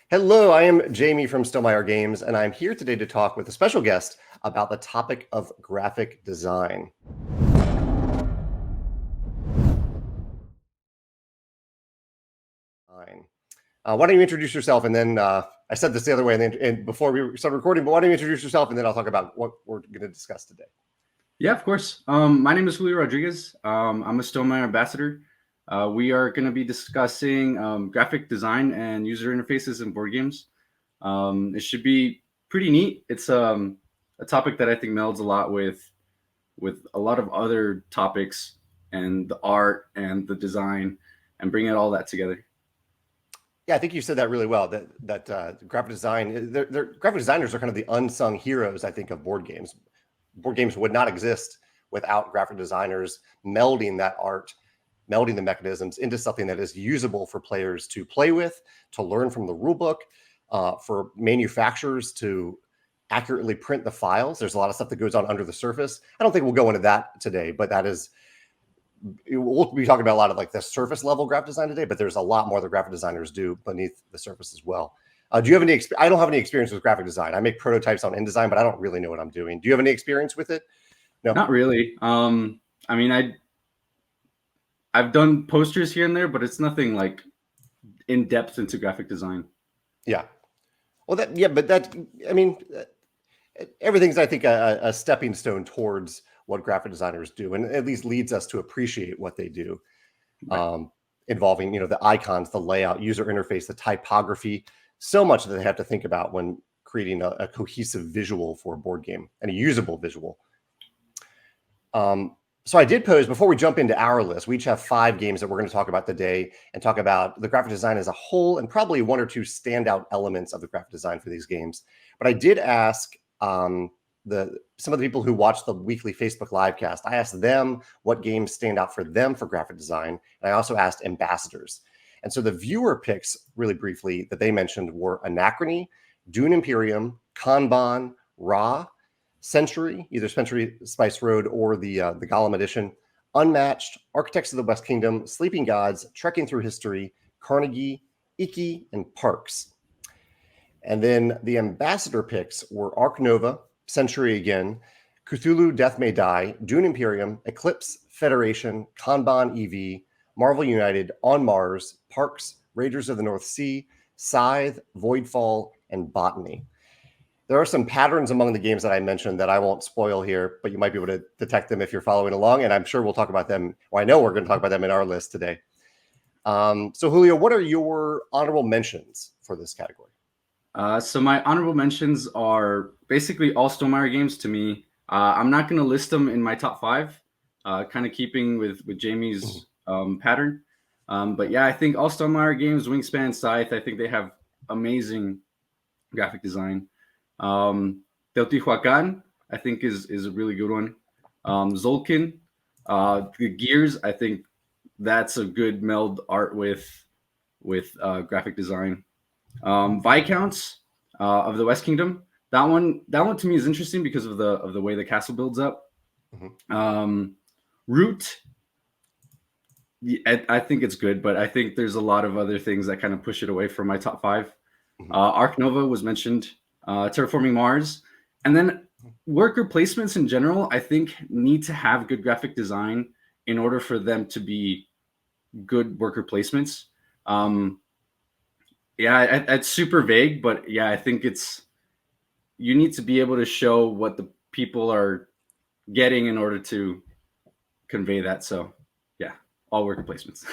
Hello, I am Jamie from Stonemaier Games, and I'm here today to talk with a special guest about the topic of graphic design. Why don't you introduce yourself, and then I said this the other way, and before we started recording, but why don't you introduce yourself, and then I'll talk about what we're going to discuss today. Yeah, of course. My name is Julio Rodriguez. I'm a Stonemaier ambassador. We are going to be discussing graphic design and user interfaces in board games. It should be pretty neat. It's a topic that I think melds a lot with a lot of other topics and the art and the design and bringing all that together. Yeah, I think you said that really well. That graphic design, graphic designers are kind of the unsung heroes, I think, of board games. Board games would not exist without graphic designers melding that art, melding the mechanisms into something that is usable for players to play with, to learn from the rule book, for manufacturers to accurately print the files. There's a lot of stuff that goes on under the surface. I don't think we'll go into that today, but we'll be talking about a lot of like the surface level graphic design today, but there's a lot more that graphic designers do beneath the surface as well. Do you have any? I don't have any experience with graphic design. I make prototypes on InDesign, but I don't really know what I'm doing. Do you have any experience with it? No, not really. I mean, I've done posters here and there, but it's nothing like in depth into graphic design. Yeah. Well, everything's, I think, a stepping stone towards what graphic designers do, and at least leads us to appreciate what they do, right. Involving, the icons, the layout, user interface, the typography, so much that they have to think about when creating a cohesive visual for a board game and a usable visual. So I did pose, before we jump into our list, we each have 5 games that we're going to talk about today and talk about the graphic design as a whole and probably 1 or 2 standout elements of the graphic design for these games. But I did ask some of the people who watch the weekly Facebook livecast, I asked them what games stand out for them for graphic design. And I also asked ambassadors. And so the viewer picks, really briefly, that they mentioned were Anachrony, Dune Imperium, Kanban, Ra, Century, either Century Spice Road or the Gollum edition, Unmatched, Architects of the West Kingdom, Sleeping Gods, Trekking Through History, Carnegie, Iki, and Parks. And then the ambassador picks were Arc Nova, Century again, Cthulhu, Death May Die, Dune Imperium, Eclipse, Federation, Kanban EV, Marvel United, On Mars, Parks, Raiders of the North Sea, Scythe, Voidfall, and Botany. There are some patterns among the games that I mentioned that I won't spoil here, but you might be able to detect them if you're following along, and I'm sure we'll talk about them, or I know we're going to talk about them in our list today. So Julio, what are your honorable mentions for this category? So my honorable mentions are basically all Stonemaier games to me. I'm not going to list them in my top 5, kind of keeping with Jamie's pattern. But yeah, I think all Stonemaier games, Wingspan, Scythe, I think they have amazing graphic design. Teotihuacan, I think is a really good one. Tzolkin, the Gears, I think that's a good meld art with graphic design. Viscounts of the West Kingdom, that one to me is interesting because of the way the castle builds up. Root, I think it's good, but I think there's a lot of other things that kind of push it away from my top 5. Arc Nova was mentioned, Terraforming Mars, and then worker placements in general, I think need to have good graphic design in order for them to be good worker placements. Yeah, it's super vague, but yeah, I think you need to be able to show what the people are getting in order to convey that. So yeah, all worker placements.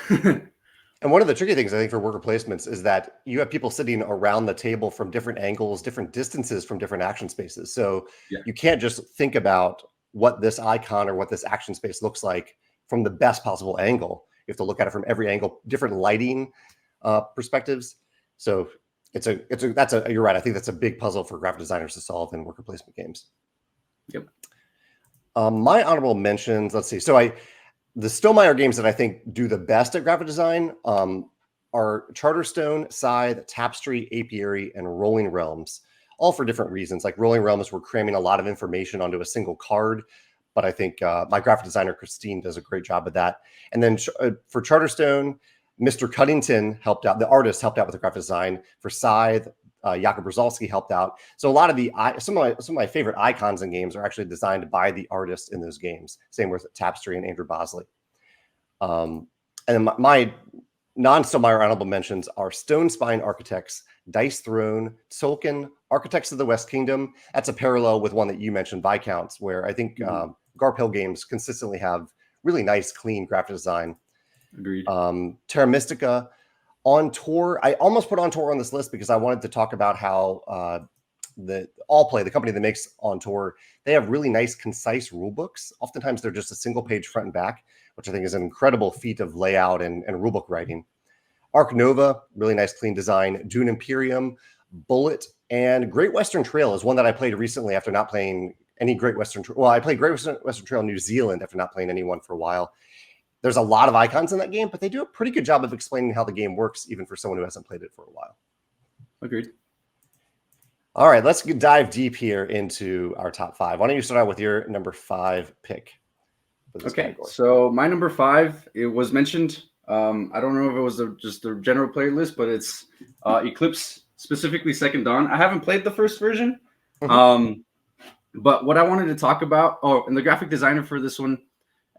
And one of the tricky things I think for worker placements is that you have people sitting around the table from different angles, different distances from different action spaces. So you can't just think about what this icon or what this action space looks like from the best possible angle. You have to look at it from every angle, different lighting perspectives. So you're right. I think that's a big puzzle for graphic designers to solve in worker placement games. Yep. My honorable mentions, let's see. So the Stonemaier games that I think do the best at graphic design are Charterstone, Scythe, Tapestry, Apiary, and Rolling Realms, all for different reasons. Like Rolling Realms, we're cramming a lot of information onto a single card, but I think my graphic designer, Christine, does a great job of that. And then for Charterstone, Mr. Cuddington helped out. The artist helped out with the graphic design for Scythe. Jakob Brzezowski helped out. So a lot of some of my favorite icons in games are actually designed by the artist in those games. Same with Tapestry and Andrew Bosley. And then my non-Stonemaier honorable mentions are Stone Spine Architects, Dice Throne, Tzolkin, Architects of the West Kingdom. That's a parallel with one that you mentioned, Viscounts, where I think Garp Hill games consistently have really nice, clean graphic design. Agreed. Terra Mystica, On Tour. I almost put On Tour on this list because I wanted to talk about how the Allplay, the company that makes On Tour, they have really nice, concise rule books. Oftentimes, they're just a single page front and back, which I think is an incredible feat of layout and rulebook writing. Arc Nova, really nice, clean design. Dune Imperium, Bullet, and Great Western Trail is one that I played recently after not playing any Great Western Trail. Well, I played Great Western Trail in New Zealand after not playing anyone for a while. There's a lot of icons in that game, but they do a pretty good job of explaining how the game works, even for someone who hasn't played it for a while. Agreed. All right, let's dive deep here into our top 5. Why don't you start out with your number 5 pick? Okay, category? So my number 5, it was mentioned. I don't know if it was just the general player list, but it's Eclipse, specifically Second Dawn. I haven't played the first version, but what I wanted to talk about, and the graphic designer for this one,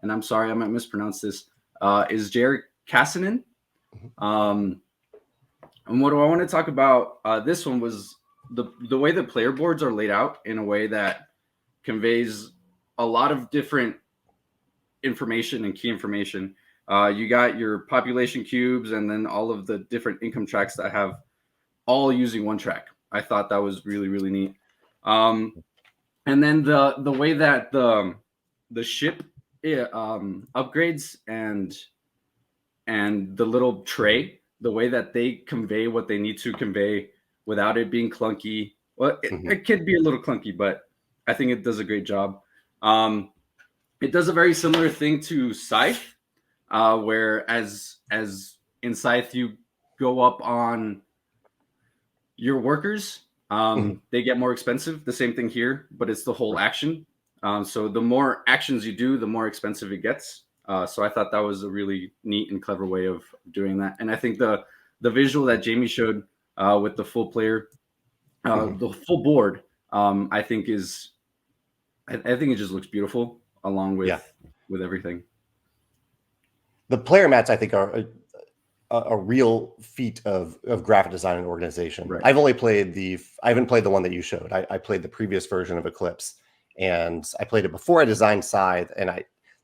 and I'm sorry, I might mispronounce this, is Jared Kassanen. And what I want to talk about this one was the way the player boards are laid out in a way that conveys a lot of different information and key information. You got your population cubes and then all of the different income tracks that have all using one track. I thought that was really, really neat. And then the way that the ship upgrades and the little tray, the way that they convey what they need to convey without it being clunky. Well, it could be a little clunky, but I think it does a great job. It does a very similar thing to Scythe, where as in Scythe you go up on your workers, they get more expensive. The same thing here, but it's the whole action. So the more actions you do, the more expensive it gets. So I thought that was a really neat and clever way of doing that. And I think the visual that Jamie showed with the full player, the full board, I think it just looks beautiful along with everything. The player mats, I think, are a real feat of graphic design and organization. Right. I haven't played the one that you showed. I played the previous version of Eclipse, and I played it before I designed Scythe. And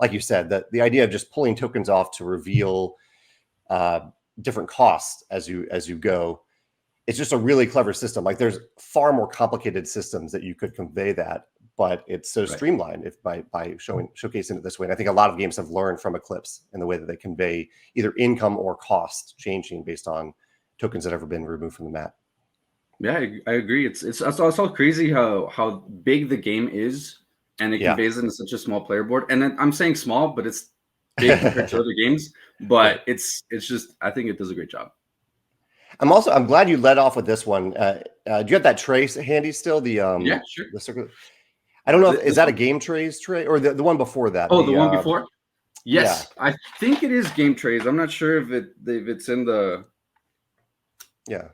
like you said, the idea of just pulling tokens off to reveal different costs as you go, it's just a really clever system. Like there's far more complicated systems that you could convey that, but it's so streamlined by showcasing it this way. And I think a lot of games have learned from Eclipse in the way that they convey either income or cost changing based on tokens that have ever been removed from the mat. Yeah, I agree. It's also crazy how big the game is, and it conveys it in such a small player board. And then I'm saying small, but it's big compared to other games. But it's just, I think it does a great job. I'm glad you led off with this one. Do you have that tray handy still? Yeah, sure. The circular. I don't know. Is that a Game Trays tray or the one before that? Oh, the one before? Yes, I think it is Game Trays. I'm not sure if it's in the. Yeah.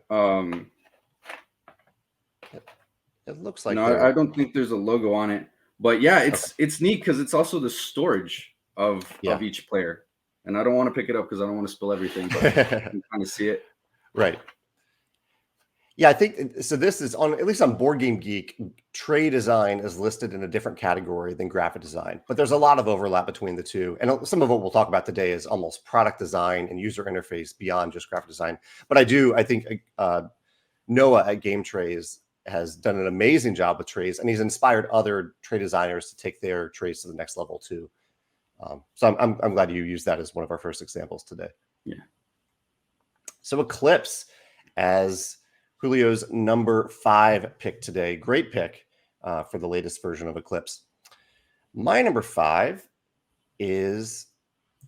It looks like. No, I don't think there's a logo on it. But yeah, it's neat because it's also the storage of each player. And I don't want to pick it up because I don't want to spill everything, but I can kind of see it. Right. Yeah, I think so. This is at least on Board Game Geek, tray design is listed in a different category than graphic design, but there's a lot of overlap between the two. And some of what we'll talk about today is almost product design and user interface beyond just graphic design. But I think Noah at Game Trays has done an amazing job with trays, and he's inspired other tray designers to take their trays to the next level too. So I'm glad you used that as one of our first examples today. Yeah. So Eclipse as Julio's number 5 pick today. Great pick for the latest version of Eclipse. My number 5 is,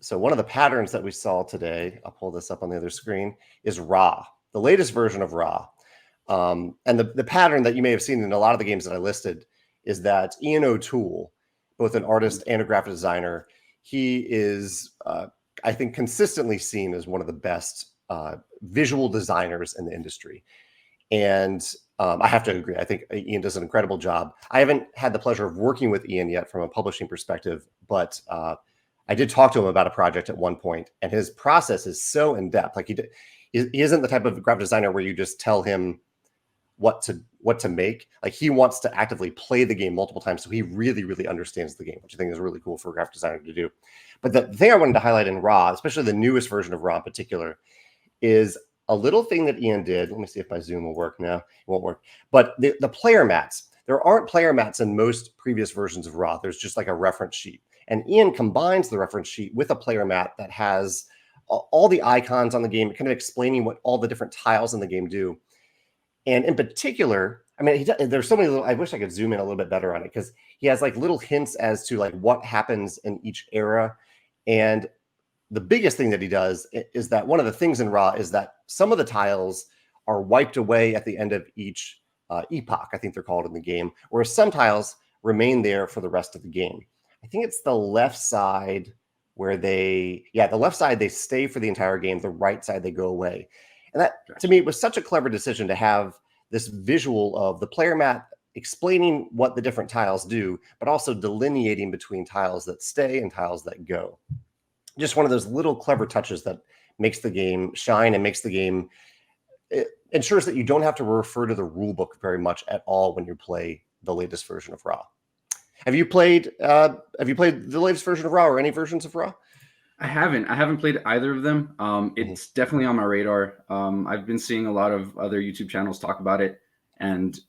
so one of the patterns that we saw today, I'll pull this up on the other screen, is Ra, the latest version of Ra. And the pattern that you may have seen in a lot of the games that I listed is that Ian O'Toole, both an artist and a graphic designer, he is I think, consistently seen as one of the best visual designers in the industry. And I have to agree. I think Ian does an incredible job. I haven't had the pleasure of working with Ian yet from a publishing perspective, but I did talk to him about a project at one point, and his process is so in depth. Like he isn't the type of graphic designer where you just tell him what to make. Like he wants to actively play the game multiple times, so he really, really understands the game, which I think is really cool for a graphic designer to do. But the thing I wanted to highlight in Raw, especially the newest version of Raw in particular, is a little thing that Ian did. Let me see if my Zoom will work now. It won't work. But the player mats. There aren't player mats in most previous versions of Raw. There's just like a reference sheet. And Ian combines the reference sheet with a player mat that has all the icons on the game, kind of explaining what all the different tiles in the game do. And in particular, I mean, there's so many little, I wish I could zoom in a little bit better on it, because he has like little hints as to like what happens in each era. And the biggest thing that he does is that one of the things in Raw is that some of the tiles are wiped away at the end of each epoch, I think they're called in the game, whereas some tiles remain there for the rest of the game. I think it's the left side where the left side, they stay for the entire game. The right side, they go away. And that, to me, was such a clever decision to have this visual of the player mat explaining what the different tiles do, but also delineating between tiles that stay and tiles that go. Just one of those little clever touches that makes the game shine and makes the game, it ensures that you don't have to refer to the rule book very much at all when you play the latest version of Raw. Have you played the latest version of Raw or any versions of Raw? I haven't played either of them. It's definitely on my radar. I've been seeing a lot of other YouTube channels talk about it, and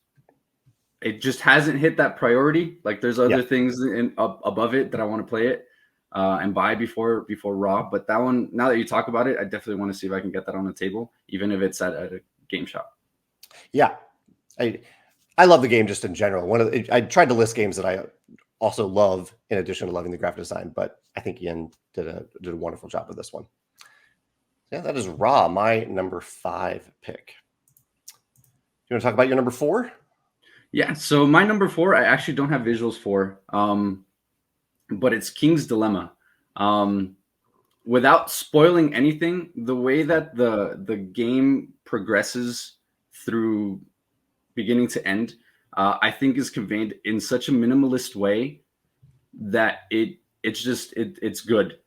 it just hasn't hit that priority. Like there's other things above it that I want to play it and buy before Raw. But that one, now that you talk about it, I definitely want to see if I can get that on the table, even if it's at a game shop. Yeah, I love the game just in general. I tried to list games that I also love in addition to loving the graphic design, but I think Ian did a wonderful job with this one. Yeah, that is Raw, my number 5 pick. You want to talk about your number 4? Yeah, so my number 4, I actually don't have visuals for, but it's King's Dilemma. Without spoiling anything, the way that the game progresses through beginning to end, I think is conveyed in such a minimalist way that it's good.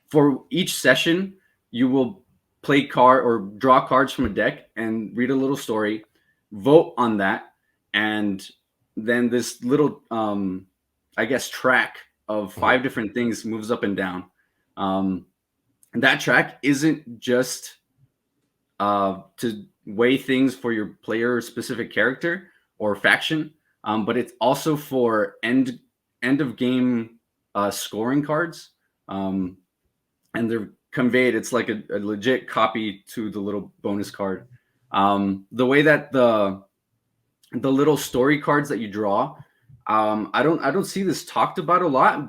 For each session, you will play card or draw cards from a deck and read a little story, vote on that, and then this little track of 5 different things moves up and down. And that track isn't just to weigh things for your player specific character or faction, but it's also for end of game scoring cards, and they're conveyed. It's like a legit copy to the little bonus card. The way that the little story cards that you draw, I don't see this talked about a lot,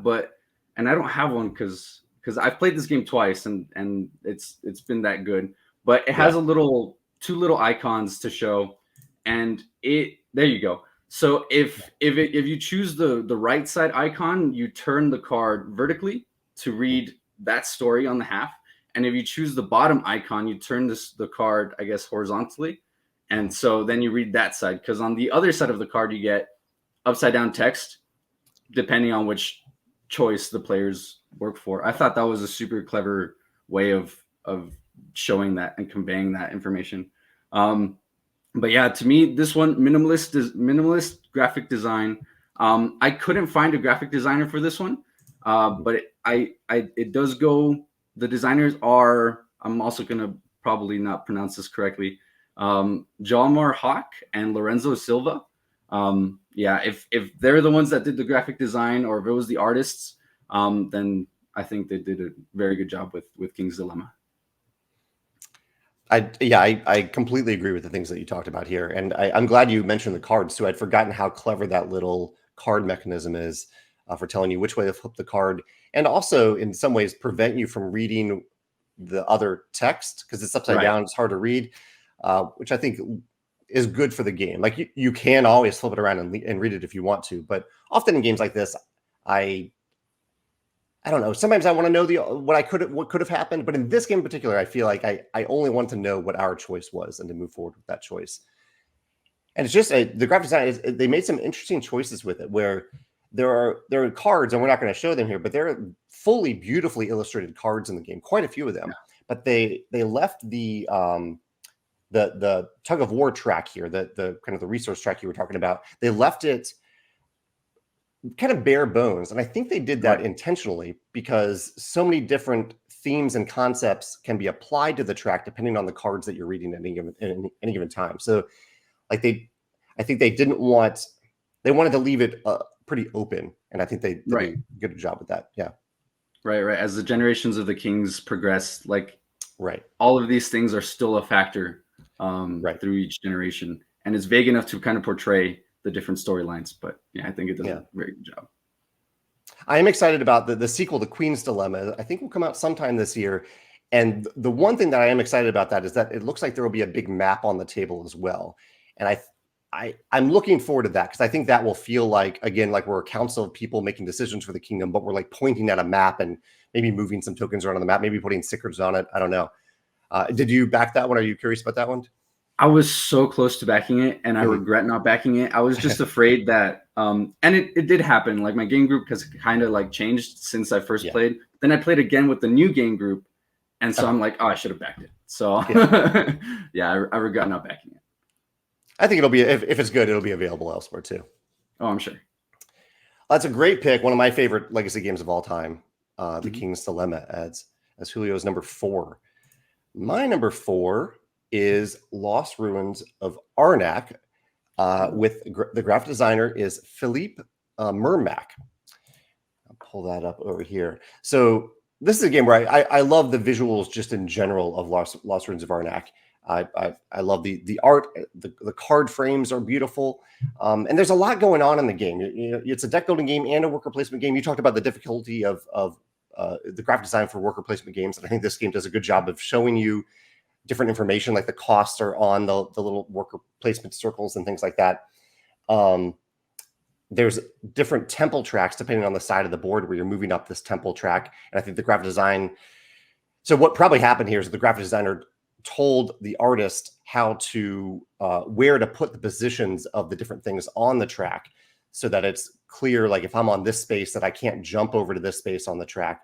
and I don't have one because I've played this game twice and it's been that good. But it has two little icons to show, and there you go. So if you choose the right side icon, you turn the card vertically to read that story on the half, and if you choose the bottom icon, you turn the card, I guess, horizontally, and so then you read that side, because on the other side of the card you get upside down text depending on which choice the players work for. I thought that was a super clever way of showing that and conveying that information. But yeah, to me, this one, minimalist graphic design. I couldn't find a graphic designer for this one, but it does go. The designers are, I'm also gonna probably not pronounce this correctly, Jalmar Hawk and Lorenzo Silva. If they're the ones that did the graphic design, or if it was the artists, then I think they did a very good job with King's Dilemma. I completely agree with the things that you talked about here. And I'm glad you mentioned the cards too. I'd forgotten how clever that little card mechanism is for telling you which way to flip the card, and also in some ways prevent you from reading the other text because it's upside down. It's hard to read, which I think is good for the game. Like you can always flip it around and read it if you want to, but often in games like this, I I don't know. Sometimes I want to know what could have happened, but in this game in particular, I feel like I only want to know what our choice was and to move forward with that choice. And it's just the graphic design is they made some interesting choices with it where there are cards, and we're not going to show them here, but there are fully beautifully illustrated cards in the game, quite a few of them. But they left the tug of war track here, the kind of the resource track you were talking about. They left it kind of bare bones, and I think they did that intentionally because so many different themes and concepts can be applied to the track depending on the cards that you're reading at any given time. So like I think they wanted to leave it pretty open, and I think they did a good job with that. Yeah. Right. As the generations of the kings progress, like all of these things are still a factor through each generation, and it's vague enough to kind of portray the different storylines. But yeah, I think it does a very good job. I am excited about the sequel, The Queen's Dilemma. I think will come out sometime this year. And the one thing that I am excited about that is that it looks like there will be a big map on the table as well. And I'm looking forward to that because I think that will feel like, again, like we're a council of people making decisions for the kingdom, but we're like pointing at a map and maybe moving some tokens around on the map, maybe putting stickers on it. I don't know. Did you back that one? Are you curious about that one? I was so close to backing it, and I regret not backing it. I was just afraid that, and it did happen. Like my game group has kind of like changed since I first played. Then I played again with the new game group, and so I'm like, oh, I should have backed it. So yeah, I regret not backing it. I think it'll be if it's good, it'll be available elsewhere too. Oh, I'm sure. That's a great pick. One of my favorite legacy games of all time, The King's Dilemma, as Julio's number 4. My number 4 is Lost Ruins of Arnak, with the graphic designer is Philippe Mermac. I'll pull that up over here. So this is a game where I love the visuals just in general of Lost Ruins of Arnak. I love the art. The card frames are beautiful, and there's a lot going on in the game. It's a deck building game and a worker placement game. You talked about the difficulty of the graphic design for worker placement games, and I think this game does a good job of showing you different information, like the costs are on the little worker placement circles and things like that. There's different temple tracks depending on the side of the board where you're moving up this temple track, and I think the graphic design. So what probably happened here is the graphic designer told the artist how to where to put the positions of the different things on the track so that it's clear, like if I'm on this space, that I can't jump over to this space on the track.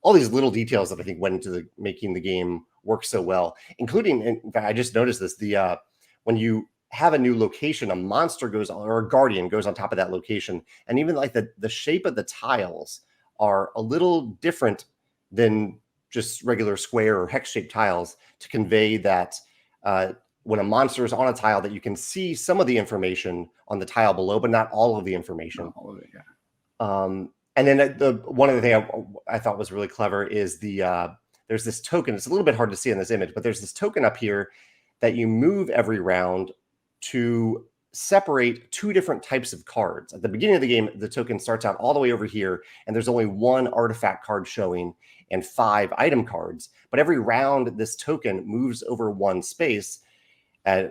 All these little details that I think went into making the game work so well, including, in fact, I just noticed this, when you have a new location, a monster goes on, or a guardian goes on top of that location, and even like the shape of the tiles are a little different than just regular square or hex-shaped tiles to convey that when a monster is on a tile, that you can see some of the information on the tile below, but not all of the information. Not all of it, yeah. And then one of the things I thought was really clever is there's this token. It's a little bit hard to see in this image, but there's this token up here that you move every round to separate 2 different types of cards. At the beginning of the game, the token starts out all the way over here, and there's only 1 artifact card showing and 5 item cards. But every round, this token moves over 1 space.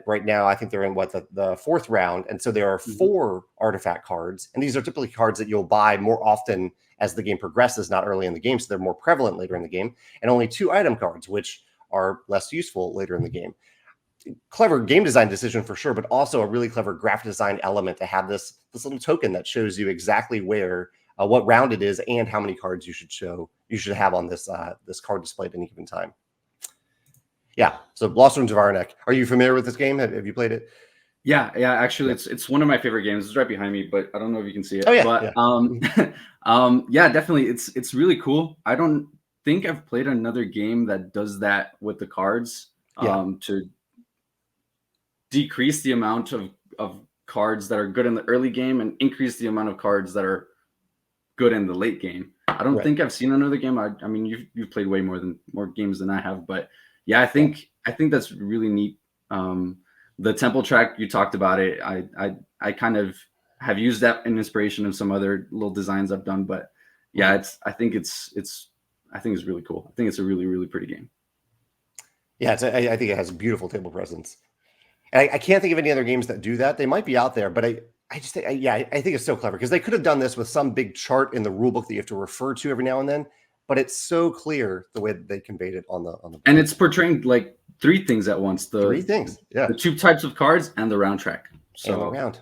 Right now, I think they're in the 4th round, and so there are 4 artifact cards, and these are typically cards that you'll buy more often as the game progresses, not early in the game, so they're more prevalent later in the game, and only 2 item cards, which are less useful later in the game. Clever game design decision for sure, but also a really clever graphic design element to have this little token that shows you exactly where what round it is and how many cards you should have on this card display at any given time. Yeah, so Lost Ruins of Arnak. Are you familiar with this game? Have you played it? Yeah. Actually, it's one of my favorite games. It's right behind me, but I don't know if you can see it. Oh yeah, but yeah, definitely, it's really cool. I don't think I've played another game that does that with the cards. To decrease the amount of cards that are good in the early game and increase the amount of cards that are good in the late game. I don't think I've seen another game. I mean, you've played way more games than I have, but yeah, I think that's really neat. The temple track, you talked about it. I kind of have used that in inspiration of some other little designs I've done, but yeah, I think it's really cool. I think it's a really, really pretty game. Yeah, I think it has a beautiful table presence. And I can't think of any other games that do that. They might be out there, but I just think, I think it's so clever because they could have done this with some big chart in the rule book that you have to refer to every now and then, but it's so clear the way that they conveyed it on the board. And it's portraying like three things at once: three things, yeah, the two types of cards and the round track. So and the round,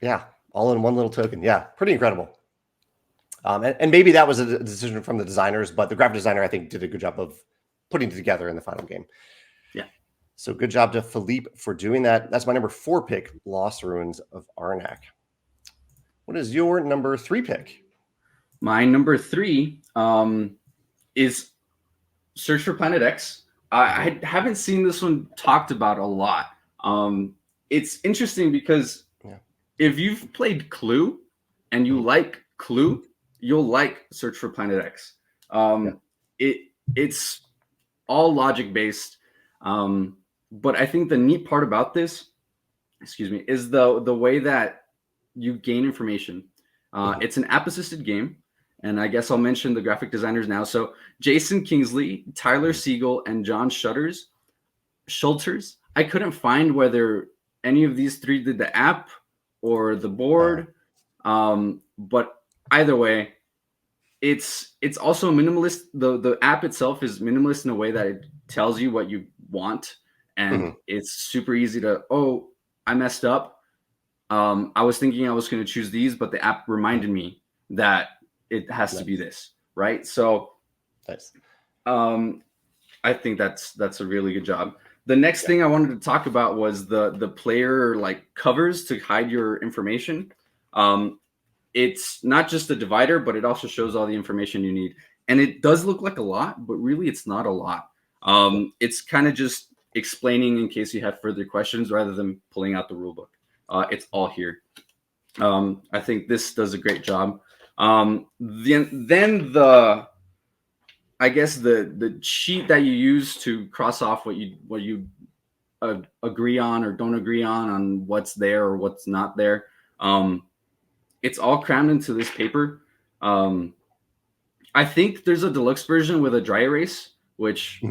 yeah, all in one little token. Yeah, pretty incredible. And maybe that was a decision from the designers, but the graphic designer, I think, did a good job of putting it together in the final game. Yeah. So good job to Philippe for doing that. That's my number 4 pick, Lost Ruins of Arnak. What is your number 3 pick? My number 3 is Search for Planet X. I haven't seen this one talked about a lot. It's interesting because if you've played Clue and you like Clue, you'll like Search for Planet X. It's all logic based, but I think the neat part about this, is the way that you gain information. It's an app assisted game, and I guess I'll mention the graphic designers now. So Jason Kingsley, Tyler Siegel, and John Schulters. I couldn't find whether any of these three did the app or the board, but either way, it's also minimalist. The app itself is minimalist in a way that it tells you what you want, and it's super easy to, I messed up. I was thinking I was going to choose these, but the app reminded me that it has to be this, right? So nice. I think that's a really good job. The next thing I wanted to talk about was the player like covers to hide your information. It's not just a divider, but it also shows all the information you need. And it does look like a lot, but really it's not a lot. It's kind of just explaining in case you have further questions rather than pulling out the rule book. It's all here. I think this does a great job. Then the sheet that you use to cross off what you agree on or don't agree on what's there or what's not there. It's all crammed into this paper. I think there's a deluxe version with a dry erase, which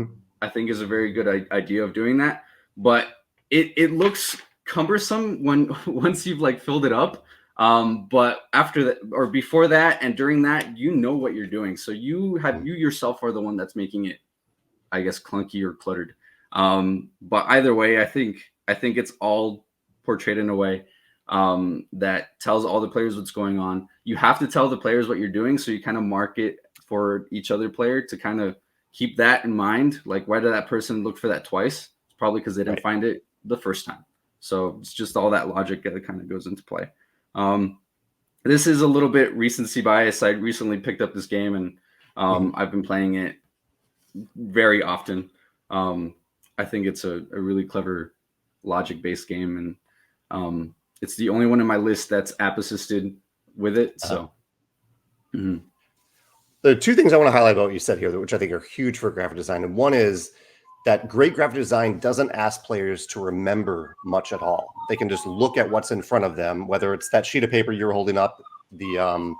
I think is a very good idea of doing that. But it looks cumbersome once you've like filled it up. But after that or before that and during that, you know what you're doing. So you yourself are the one that's making it, I guess, clunky or cluttered. But either way, I think it's all portrayed in a way that tells all the players what's going on. You have to tell the players what you're doing, so you kind of mark it for each other player to kind of keep that in mind. Like, why did that person look for that twice? It's probably because they didn't find it the first time. So it's just all that logic that kind of goes into play. This is a little bit recency bias. I recently picked up this game and I've been playing it very often. I think it's a really clever logic-based game, and it's the only one in my list that's app assisted with it. So there are two things I want to highlight about what you said here, which I think are huge for graphic design. And one is that great graphic design doesn't ask players to remember much at all. They can just look at what's in front of them, whether it's that sheet of paper you're holding up, the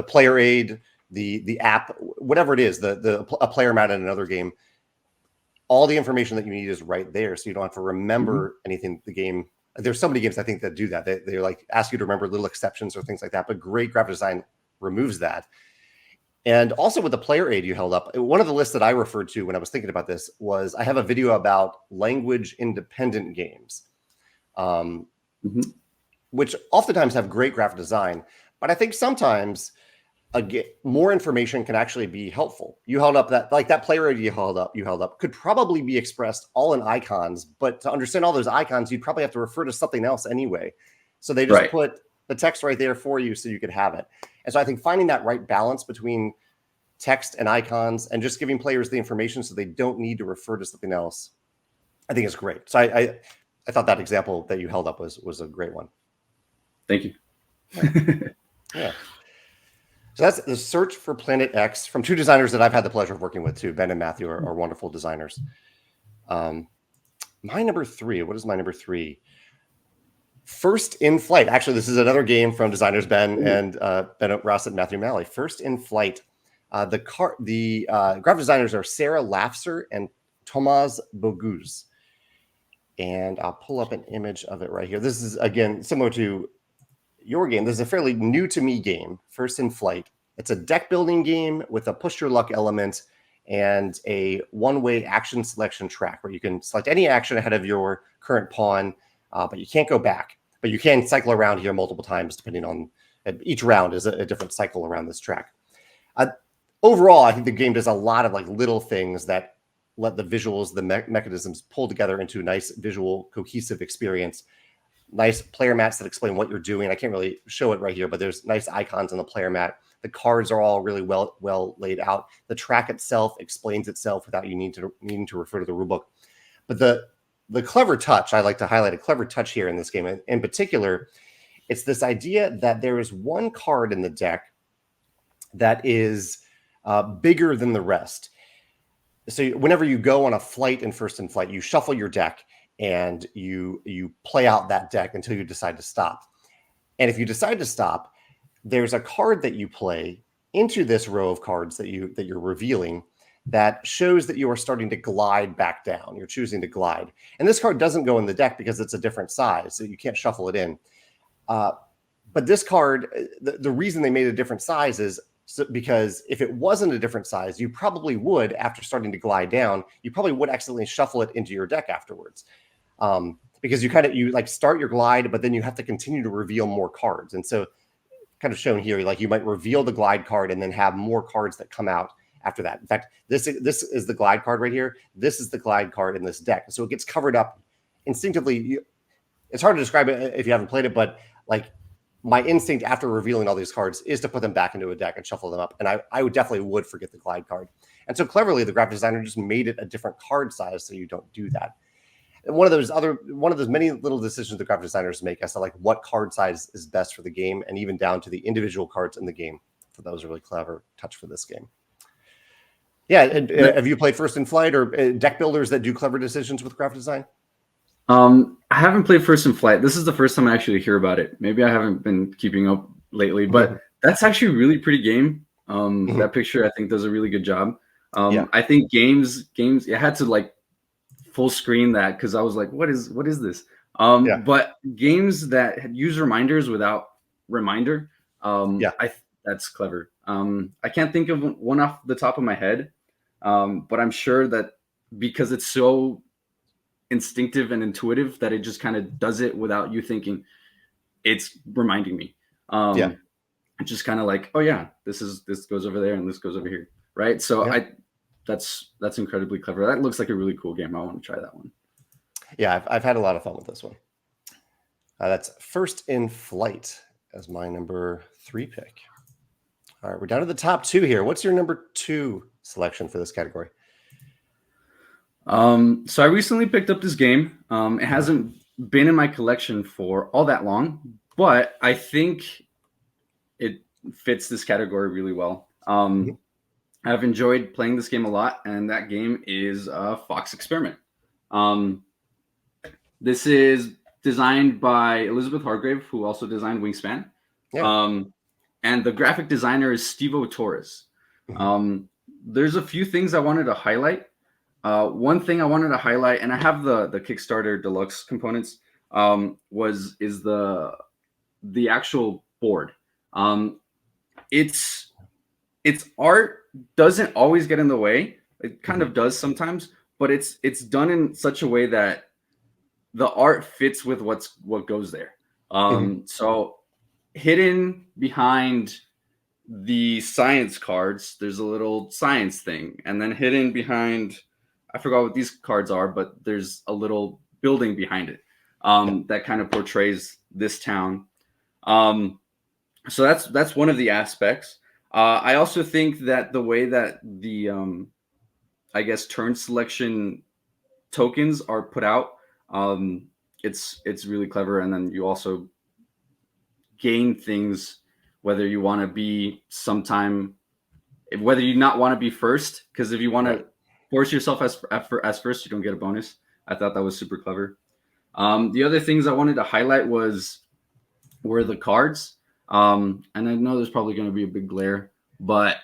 player aid, the app, whatever it is, a player mat in another game. All the information that you need is right there, so you don't have to remember anything. The game. There's so many games I think that do that. They like ask you to remember little exceptions or things like that. But great graphic design removes that. And also with the player aid you held up, one of the lists that I referred to when I was thinking about this was I have a video about language independent games, which oftentimes have great graphic design. But I think sometimes more information can actually be helpful. You held up that player aid you held up could probably be expressed all in icons, but to understand all those icons, you'd probably have to refer to something else anyway. So they just put the text right there for you so you could have it. And so I think finding that right balance between text and icons and just giving players the information so they don't need to refer to something else, I think is great. So I thought that example that you held up was a great one. Thank you. Yeah. So that's the Search for Planet X from two designers that I've had the pleasure of working with too. Ben and Matthew are wonderful designers. My number 3, what is my number 3? First in Flight. Actually, this is another game from designers Ben and Ben Ross and Matthew Malley. First in Flight. The graphic designers are Sarah Lafser and Tomas Boguz. And I'll pull up an image of it right here. This is, again, similar to your game. This is a fairly new to me game, First in Flight. It's a deck building game with a push your luck element and a one-way action selection track where you can select any action ahead of your current pawn, but you can't go back. But you can cycle around here multiple times, depending on each round is a different cycle around this track. Overall, I think the game does a lot of like little things that let the visuals, the mechanisms pull together into a nice visual cohesive experience. Nice player mats that explain what you're doing. I can't really show it right here, but there's nice icons on the player mat. The cards are all really well laid out. The track itself explains itself without you needing to refer to the rulebook. But the clever touch, I like to highlight a clever touch here in this game. In particular, it's this idea that there is one card in the deck that is bigger than the rest. So whenever you go on a flight in First in Flight, you shuffle your deck and you play out that deck until you decide to stop. And if you decide to stop, there's a card that you play into this row of cards that you're revealing that shows that you are starting to glide back down. You're choosing to glide. And this card doesn't go in the deck because it's a different size, so you can't shuffle it in. But this card, the reason they made a different size is because if it wasn't a different size, you probably would, after starting to glide down, you probably would accidentally shuffle it into your deck afterwards. Because you like start your glide, but then you have to continue to reveal more cards. And so kind of shown here, like you might reveal the glide card and then have more cards that come out after that. In fact, this is the glide card right here. This is the glide card in this deck. So it gets covered up instinctively. It's hard to describe it if you haven't played it, but like my instinct after revealing all these cards is to put them back into a deck and shuffle them up. And I would definitely forget the glide card. And so cleverly, the graphic designer just made it a different card size so you don't do that. And one of those many little decisions the graphic designers make as to like what card size is best for the game, and even down to the individual cards in the game. So that was a really clever touch for this game. Yeah, have you played First in Flight or deck builders that do clever decisions with graphic design? I haven't played First in Flight. This is the first time I actually hear about it. Maybe I haven't been keeping up lately, but that's actually a really pretty game. That picture I think does a really good job. I think games I had to like full screen that because I was like, what is this? But games that use reminders without reminder, that's clever. I can't think of one off the top of my head, but I'm sure that because it's so instinctive and intuitive that it just kind of does it without you thinking, it's reminding me. It's just kind of like, oh yeah, this goes over there and this goes over here, right? So that's incredibly clever. That looks like a really cool game. I want to try that one. Yeah, I've had a lot of fun with this one. That's First in Flight as my number 3 pick. All right, we're down to the top 2 here. What's your number 2 selection for this category? So I recently picked up this game. It hasn't been in my collection for all that long, but I think it fits this category really well. I've enjoyed playing this game a lot, and that game is Fox Experiment. This is designed by Elizabeth Hargrave, who also designed Wingspan. And the graphic designer is Stevo Torres. There's a few things I wanted to highlight. One thing I wanted to highlight, and I have the Kickstarter deluxe components, is the actual board. Its art doesn't always get in the way. It kind of does sometimes, but it's done in such a way that the art fits with what goes there. So hidden behind the science cards, there's a little science thing, and then hidden behind, I forgot what these cards are, but there's a little building behind it that kind of portrays this town. So that's one of the aspects. I also think that the way that the I guess turn selection tokens are put out, it's really clever. And then you also gain things whether you want to be whether you not want to be first, because if you want to force yourself as first, you don't get a bonus. I thought that was super clever. The other things I wanted to highlight were the cards. And I know there's probably going to be a big glare, but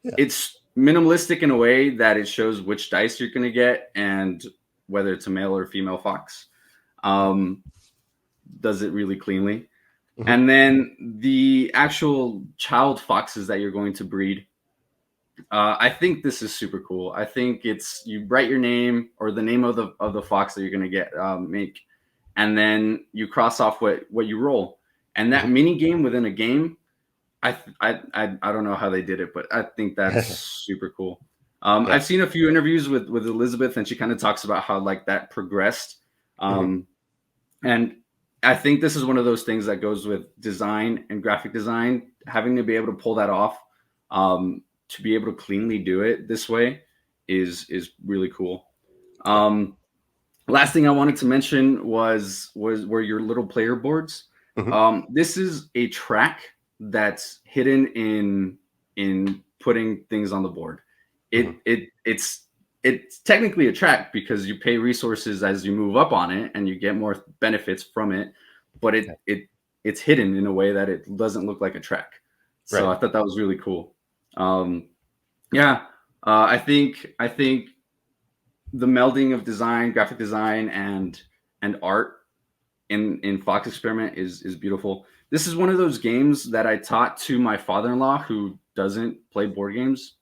it's minimalistic in a way that it shows which dice you're going to get and whether it's a male or female fox. Does it really cleanly. Mm-hmm. And then the actual child foxes that you're going to breed, I think this is super cool. I think it's, you write your name or the name of the fox that you're going to get make, and then you cross off what you roll. And that mini game within a game, I don't know how they did it, but I think that's super cool. I've seen a few interviews with Elizabeth, and she kind of talks about how like that progressed. And I think this is one of those things that goes with design and graphic design, having to be able to pull that off, to be able to cleanly do it this way is really cool. Last thing I wanted to mention were your little player boards. This is a track that's hidden in putting things on the board. It's technically a track because you pay resources as you move up on it and you get more benefits from it, but it's hidden in a way that it doesn't look like a track. So I thought that was really cool. I think the melding of design, graphic design, and art in Fox Experiment is beautiful. This is one of those games that I taught to my father-in-law, who doesn't play board games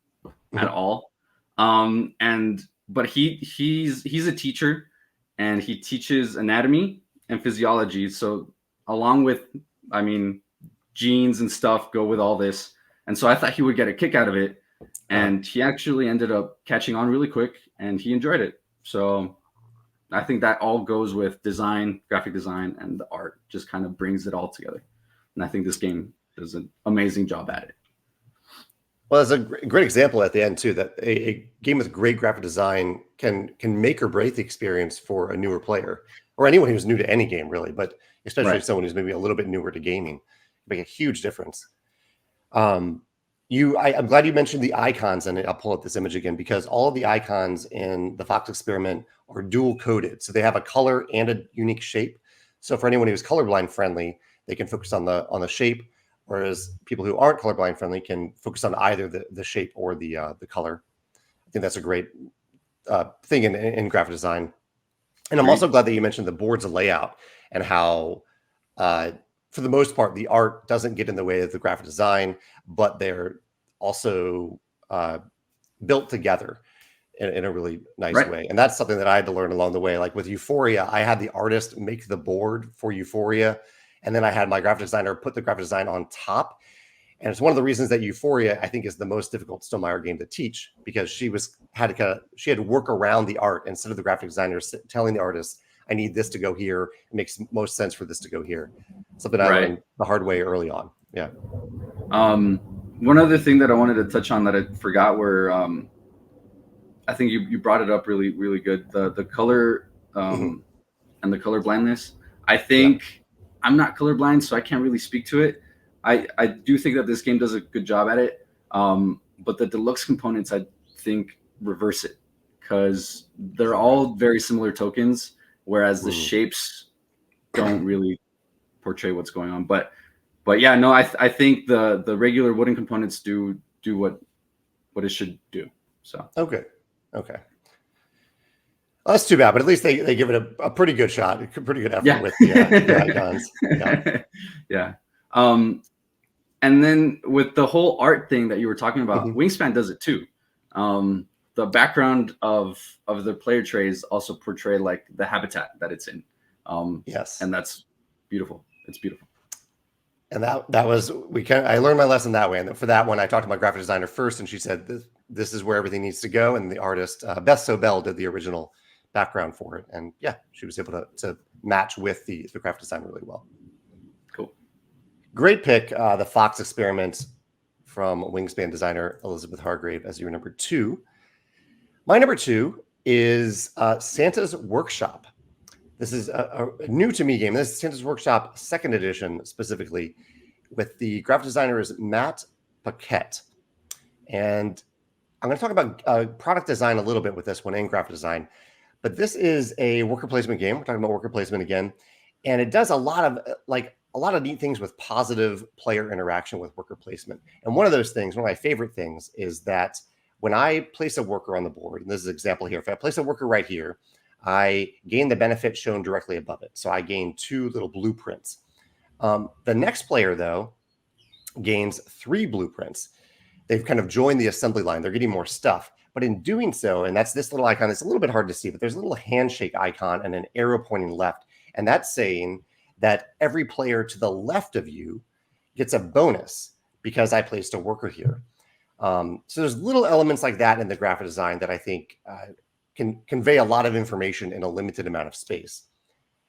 at all. But he's a teacher, and he teaches anatomy and physiology. So along with, genes and stuff go with all this. And so I thought he would get a kick out of it. And he actually ended up catching on really quick, and he enjoyed it. So I think that all goes with design, graphic design, and the art just kind of brings it all together. And I think this game does an amazing job at it. Well, it's a great example at the end too, that a game with great graphic design can make or break the experience for a newer player, or anyone who's new to any game really, but especially someone who's maybe a little bit newer to gaming. Make a huge difference. I'm glad you mentioned the icons, and I'll pull up this image again because all of the icons in the Fox Experiment are dual coded, so they have a color and a unique shape. So for anyone who's colorblind friendly, they can focus on the shape, whereas people who aren't colorblind friendly can focus on either the shape or the color. I think that's a great thing in graphic design. And I'm also glad that you mentioned the board's layout and how, for the most part, the art doesn't get in the way of the graphic design, but they're also built together in a really nice way. And that's something that I had to learn along the way. Like with Euphoria, I had the artist make the board for Euphoria, and then I had my graphic designer put the graphic design on top. And it's one of the reasons that Euphoria, I think, is the most difficult Stonemaier game to teach, because she had to work around the art instead of the graphic designer telling the artist, I need this to go here. It makes most sense for this to go here. Something I learned the hard way early on. Yeah. One other thing that I wanted to touch on that I forgot were, I think you brought it up really, really good. The color and the color blindness. I think I'm not colorblind, so I can't really speak to it. I do think that this game does a good job at it. But the deluxe components, I think, reverse it, because they're all very similar tokens, whereas the shapes don't really portray what's going on. But yeah, no, I think the regular wooden components do what it should do. So okay. Well, that's too bad, but at least they give it a pretty good shot, a pretty good effort with the icons. Yeah. And then with the whole art thing that you were talking about, Wingspan does it too. The background of the player trays also portray like the habitat that it's in. Yes, and that's beautiful. It's beautiful. And that was I learned my lesson that way. And for that one, I talked to my graphic designer first, and she said this is where everything needs to go. And the artist Beth Sobel did the original background for it, and she was able to match with the graphic design really well. Cool. Great pick, the Fox Experiment from Wingspan designer Elizabeth Hargrave as your number 2. My number 2 is Santa's Workshop. This is a new to me game. This is Santa's Workshop 2nd edition specifically, with the graphic designer is Matt Paquette. And I'm going to talk about product design a little bit with this one and graphic design. But this is a worker placement game. We're talking about worker placement again. And it does a lot of neat things with positive player interaction with worker placement. And one of those things, one of my favorite things, is that when I place a worker on the board, and this is an example here, if I place a worker right here, I gain the benefit shown directly above it. So I gain 2 little blueprints. The next player, though, gains 3 blueprints. They've kind of joined the assembly line. They're getting more stuff. But in doing so, and that's this little icon, it's a little bit hard to see, but there's a little handshake icon and an arrow pointing left. And that's saying that every player to the left of you gets a bonus because I placed a worker here. So there's little elements like that in the graphic design that I think can convey a lot of information in a limited amount of space.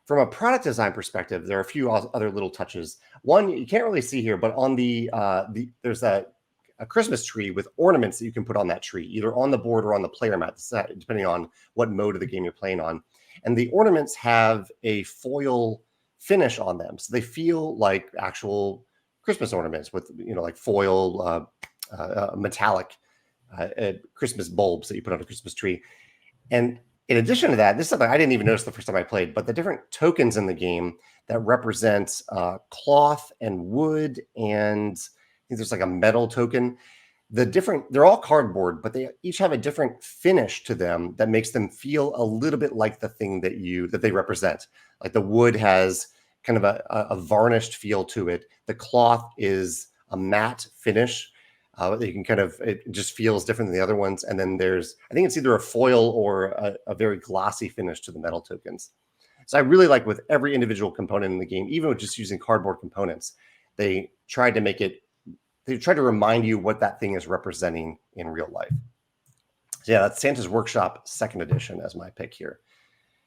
From a product design perspective, there are a few other little touches. One you can't really see here, but on there's a Christmas tree with ornaments that you can put on that tree, either on the board or on the player mat, depending on what mode of the game you're playing on. And the ornaments have a foil finish on them, so they feel like actual Christmas ornaments with, like foil, metallic Christmas bulbs that you put on a Christmas tree. And in addition to that, this is something I didn't even notice the first time I played, but the different tokens in the game that represent cloth and wood, and I think there's like a metal token. They're all cardboard, but they each have a different finish to them that makes them feel a little bit like the thing that they represent. Like the wood has kind of a varnished feel to it. The cloth is a matte finish. You can it just feels different than the other ones. And then I think it's either a foil or a very glossy finish to the metal tokens. So I really like with every individual component in the game, even with just using cardboard components, they tried to remind you what that thing is representing in real life. So yeah, that's Santa's Workshop 2nd edition as my pick here.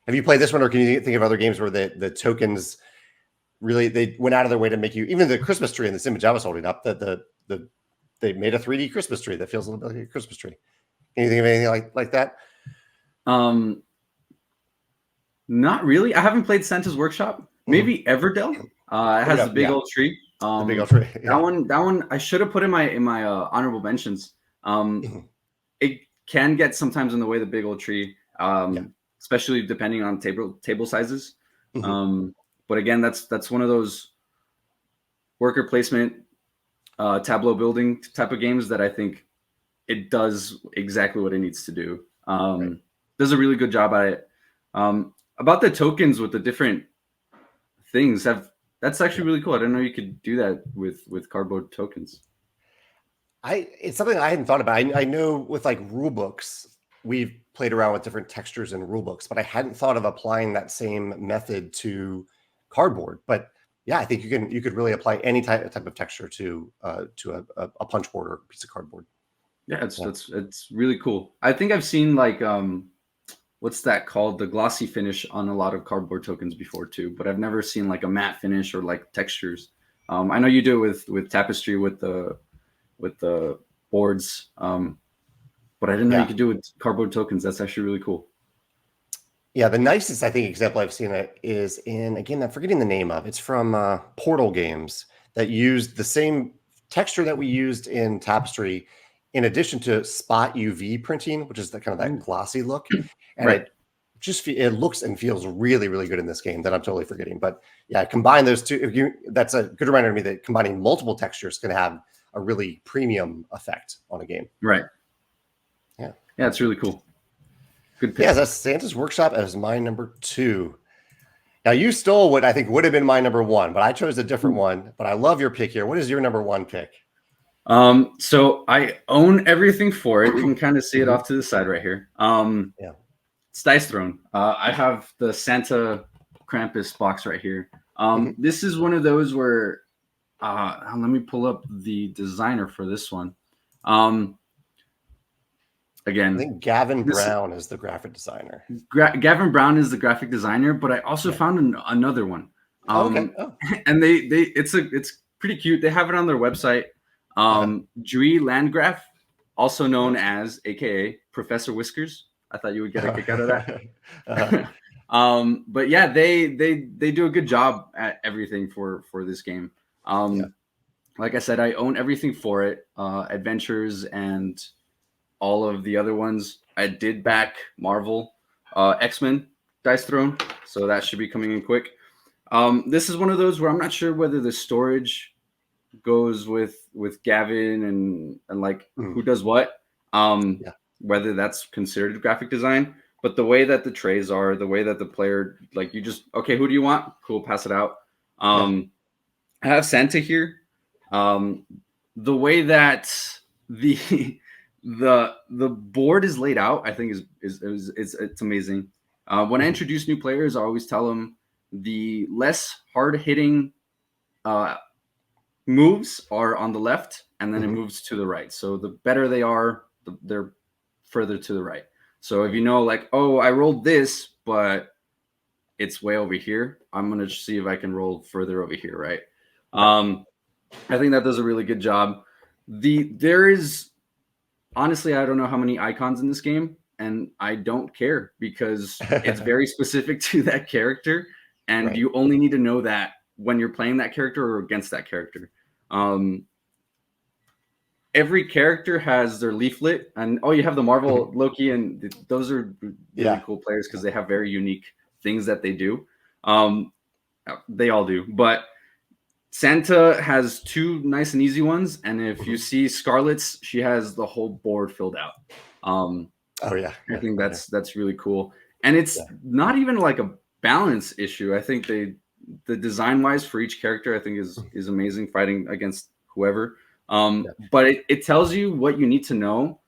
Have you played this one, or can you think of other games where the tokens really, they went out of their way to make you, even the Christmas tree in this image I was holding up, they made a 3D Christmas tree that feels a little bit like a Christmas tree. Can you think of anything like that? Not really. I haven't played Santa's Workshop. Maybe Everdell. It has a big old tree. The big old tree. Yeah. That one I should have put in my honorable mentions. It can get sometimes in the way, the big old tree, especially depending on table sizes. But again, that's one of those worker placement, tableau building type of games that I think it does exactly what it needs to do. Does a really good job at it. About the tokens with the different things, that's actually really cool. I didn't know you could do that with cardboard tokens. It's something I hadn't thought about. I know with like rule books, we've played around with different textures in rule books, but I hadn't thought of applying that same method to cardboard. But yeah, I think you could really apply any type of texture to a punch board or a piece of cardboard. Yeah, it's really cool. I think I've seen like what's that called? The glossy finish on a lot of cardboard tokens before too, but I've never seen like a matte finish or like textures. I know you do it with tapestry with the boards, but I didn't know you could do it with cardboard tokens. That's actually really cool. Yeah, the nicest, I think, example I've seen it is in, again, I'm forgetting the name of. It's from Portal Games that used the same texture that we used in Tapestry, in addition to spot UV printing, which is the kind of that glossy look. And it looks and feels really, really good in this game that I'm totally forgetting. But yeah, combine those two. That's a good reminder to me that combining multiple textures can have a really premium effect on a game. Right. Yeah, it's really cool. Good pick. Yeah, that's Santa's Workshop as my number 2. Now you stole what I think would have been my number 1, but I chose a different one. But I love your pick here. What is your number 1 pick? So I own everything for it. You can kind of see it off to the side right here. It's Dice Throne. I have the Santa Krampus box right here. This is one of those where let me pull up the designer for this one. Again, I think Gavin Brown is the graphic designer. Gavin Brown is the graphic designer, but I also found another one. And it's pretty cute. They have it on their website. Dewey Landgraf, also known as AKA Professor Whiskers. I thought you would get a kick out of that. But yeah, they do a good job at everything for this game. Like I said, I own everything for it. Adventures and all of the other ones. I did back Marvel, X-Men Dice Throne, so that should be coming in quick. This is one of those where I'm not sure whether the storage goes with Gavin and like who does what. Whether that's considered graphic design, but the way that the trays are, the way that the player, like, you just, okay, who do you want? Cool, pass it out. I have Santa here. The way that the the board is laid out, I think it's amazing. When I introduce new players, I always tell them the less hard hitting moves are on the left, and then it moves to the right. So the better they are, they're further to the right. So if you know, like, oh, I rolled this, but it's way over here, I'm gonna see if I can roll further over here, right? I think that does a really good job. There is, honestly, I don't know how many icons in this game, and I don't care because it's very specific to that character, and you only need to know that when you're playing that character or against that character. Every character has their leaflet, and you have the Marvel Loki, and those are really cool players because they have very unique things that they do. They all do, but Santa has two nice and easy ones, and if you see Scarlet's, she has the whole board filled out. I think that's really cool, and it's not even like a balance issue. I think the design wise for each character, I think is amazing, fighting against whoever. But it tells you what you need to know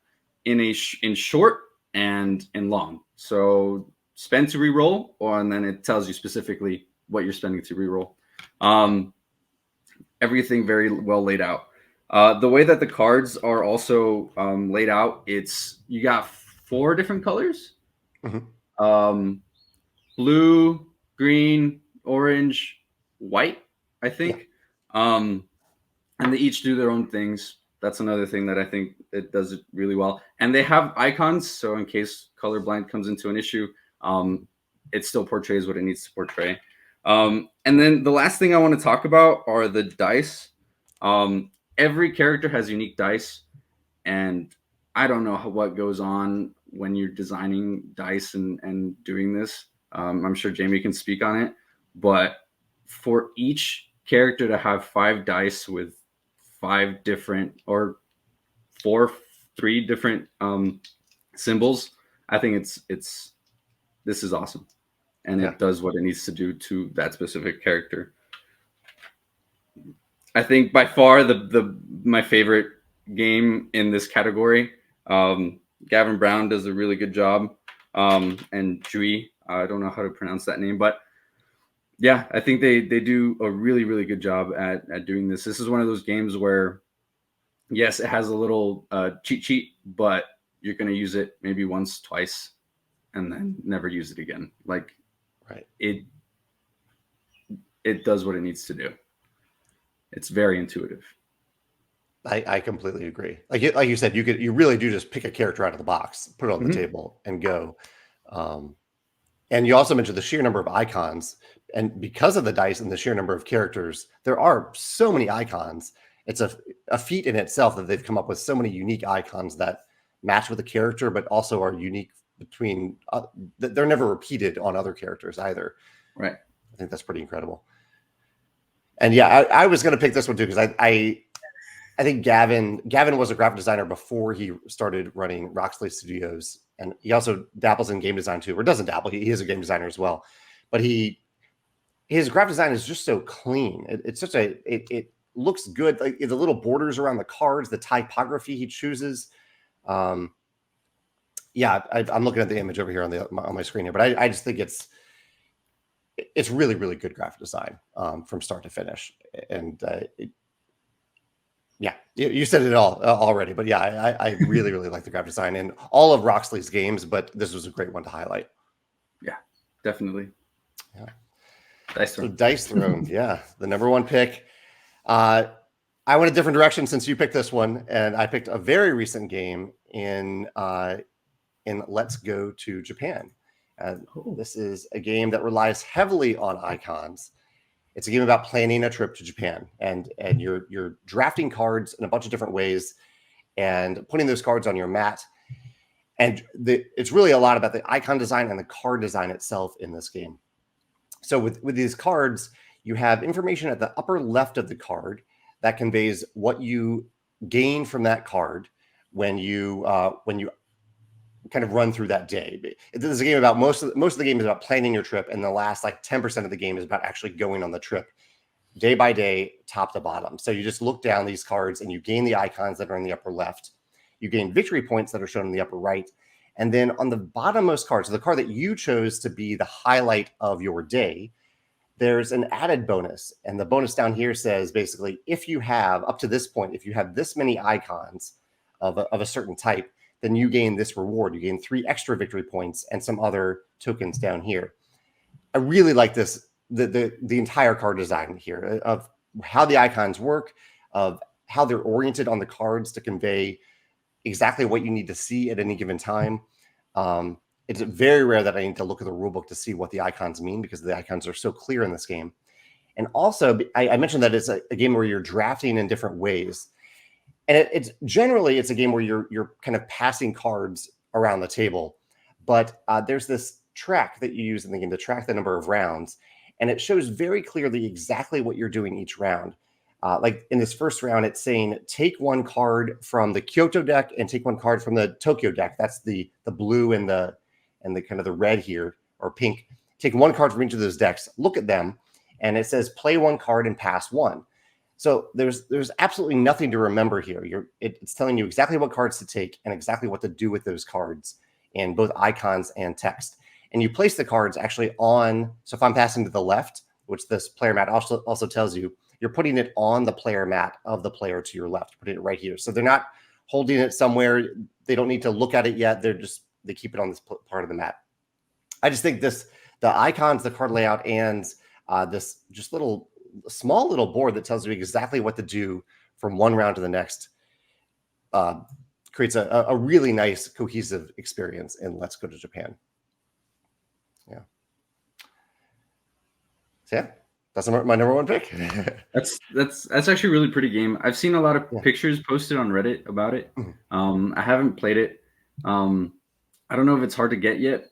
in short and in long. So spend to reroll, and then it tells you specifically what you're spending to reroll. Everything very well laid out. The way that the cards are also laid out, you got 4 different colors: blue, green, orange, white, I think. And they each do their own things. That's another thing that I think it does it really well. And they have icons, so in case colorblind comes into an issue, it still portrays what it needs to portray. And then the last thing I want to talk about are the dice. Every character has unique dice, and I don't know what goes on when you're designing dice and doing this. I'm sure Jamie can speak on it, but for each character to have 5 dice with 5 different or 3 different symbols, I think this is awesome. And it does what it needs to do to that specific character. I think by far my favorite game in this category. Gavin Brown does a really good job, and Jui, I don't know how to pronounce that name, but yeah, I think they do a really, really good job at doing this. This is one of those games where, yes, it has a little cheat sheet, but you're going to use it maybe once, twice, and then never use it again. Like, it does what it needs to do. It's very intuitive. I completely agree. Like you said, you really do just pick a character out of the box, put it on the table, and go. And you also mentioned the sheer number of icons, and because of the dice and the sheer number of characters, there are so many icons. It's a feat in itself that they've come up with so many unique icons that match with the character, but also are unique between. They're never repeated on other characters either. Right. I think that's pretty incredible. And yeah, I was going to pick this one too because I think Gavin was a graphic designer before he started running Roxley Studios, and he also dabbles in game design too, or doesn't dabble. He is a game designer as well, but his graphic design is just so clean. It's such it looks good. Like the little borders around the cards, the typography he chooses. I'm looking at the image over here on my screen here, but I just think it's really, really good graphic design from start to finish. And you said it all already, but yeah, I really, really like the graphic design in all of Roxley's games, but this was a great one to highlight. Yeah, definitely. Yeah. Dice Throne. So Dice Throne, yeah, the number 1 pick. I went a different direction since you picked this one, and I picked a very recent game in Let's Go to Japan. This is a game that relies heavily on icons. It's a game about planning a trip to Japan, and you're drafting cards in a bunch of different ways and putting those cards on your mat. And it's really a lot about the icon design and the card design itself in this game. So with these cards, you have information at the upper left of the card that conveys what you gain from that card when you kind of run through that day. This is a game about most of the game is about planning your trip, and the last like 10% of the game is about actually going on the trip day by day, top to bottom. So you just look down these cards and you gain the icons that are in the upper left. You gain victory points that are shown in the upper right. And then on the bottommost card, so the card that you chose to be the highlight of your day, there's an added bonus. And the bonus down here says basically, if you have up to this point, if you have this many icons of a certain type, then you gain this reward. You gain 3 extra victory points and some other tokens down here. I really like this. The entire card design here of how the icons work, of how they're oriented on the cards to convey exactly what you need to see at any given time. It's very rare that I need to look at the rulebook to see what the icons mean because the icons are so clear in this game. And also, I mentioned that it's a game where you're drafting in different ways. And it's generally a game where you're kind of passing cards around the table. But there's this track that you use in the game to track the number of rounds. And it shows very clearly exactly what you're doing each round. Like in this first round, it's saying take 1 card from the Kyoto deck and take 1 card from the Tokyo deck. That's the blue and the kind of the red here, or pink. Take 1 card from each of those decks, look at them, and it says play 1 card and pass 1. So there's absolutely nothing to remember here. It's telling you exactly what cards to take and exactly what to do with those cards in both icons and text. And you place the cards actually on. So if I'm passing to the left, which this player mat also tells you, you're putting it on the player mat of the player to your left, putting it right here. So they're not holding it somewhere. They don't need to look at it yet. They keep it on this part of the mat. I just think the icons, the card layout, and this just small little board that tells you exactly what to do from one round to the next creates a really nice cohesive experience in Let's Go to Japan. Yeah. So yeah, that's my number 1 pick. That's actually a really pretty game. I've seen a lot of pictures posted on Reddit about it. I haven't played it. I don't know if it's hard to get yet.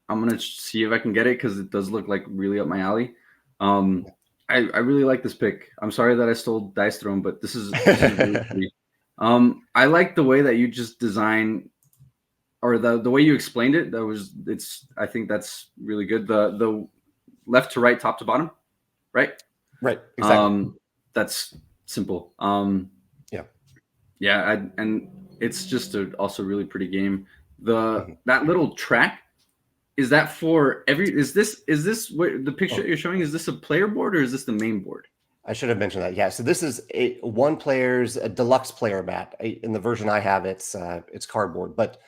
I'm gonna see if I can get it because it does look like really up my alley. I really like this pick. I'm sorry that I stole Dice Throne, but this is really pretty. I like the way that you just design, or the way you explained it. I think that's really good. The left to right, top to bottom, right? Right. Exactly. That's simple. Yeah. And it's just also really pretty game. That little track, is that for is this what the picture you're showing? Is this a player board or is this the main board? I should have mentioned that. Yeah. So this is a deluxe player mat. In the version I have, it's cardboard. But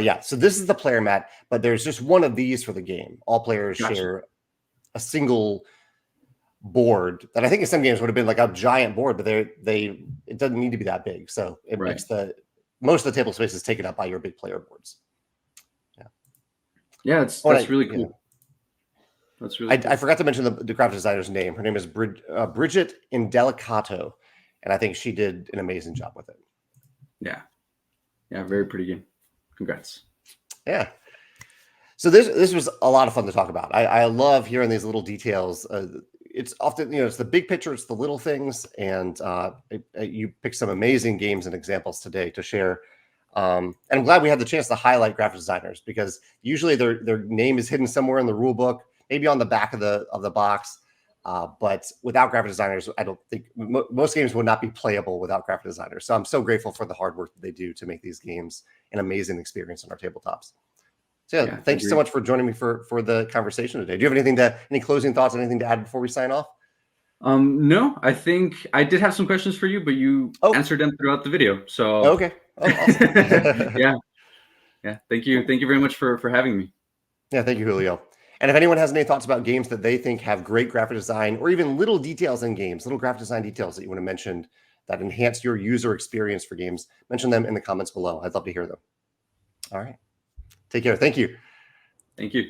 yeah, so this is the player mat, but there's just one of these for the game. All players share a single board that I think in some games would have been like a giant board, but it doesn't need to be that big. So it makes most of the table space is taken up by your big player boards. Yeah, that's really cool. That's really cool. I forgot to mention the graphic designer's name. Her name is Bridget Indelicato, and I think she did an amazing job with it. Yeah, very pretty game. Congrats. Yeah. So this was a lot of fun to talk about. I love hearing these little details. It's often, it's the big picture, it's the little things, and you picked some amazing games and examples today to share. And I'm glad we had the chance to highlight graphic designers because usually their name is hidden somewhere in the rule book, maybe on the back of the box. But without graphic designers, I don't think most games would not be playable without graphic designers. So I'm so grateful for the hard work that they do to make these games an amazing experience on our tabletops. So thank you so much for joining me for the conversation today. Do you have any closing thoughts, anything to add before we sign off? No, I think I did have some questions for you, but you answered them throughout the video. So okay. Oh, awesome. Yeah. Thank you very much for having me. Yeah, thank you, Julio. And if anyone has any thoughts about games that they think have great graphic design, or even little details in games, little graphic design details that you want to mention that enhance your user experience for games, mention them in the comments below. I'd love to hear them. All right. Take care. Thank you. Thank you.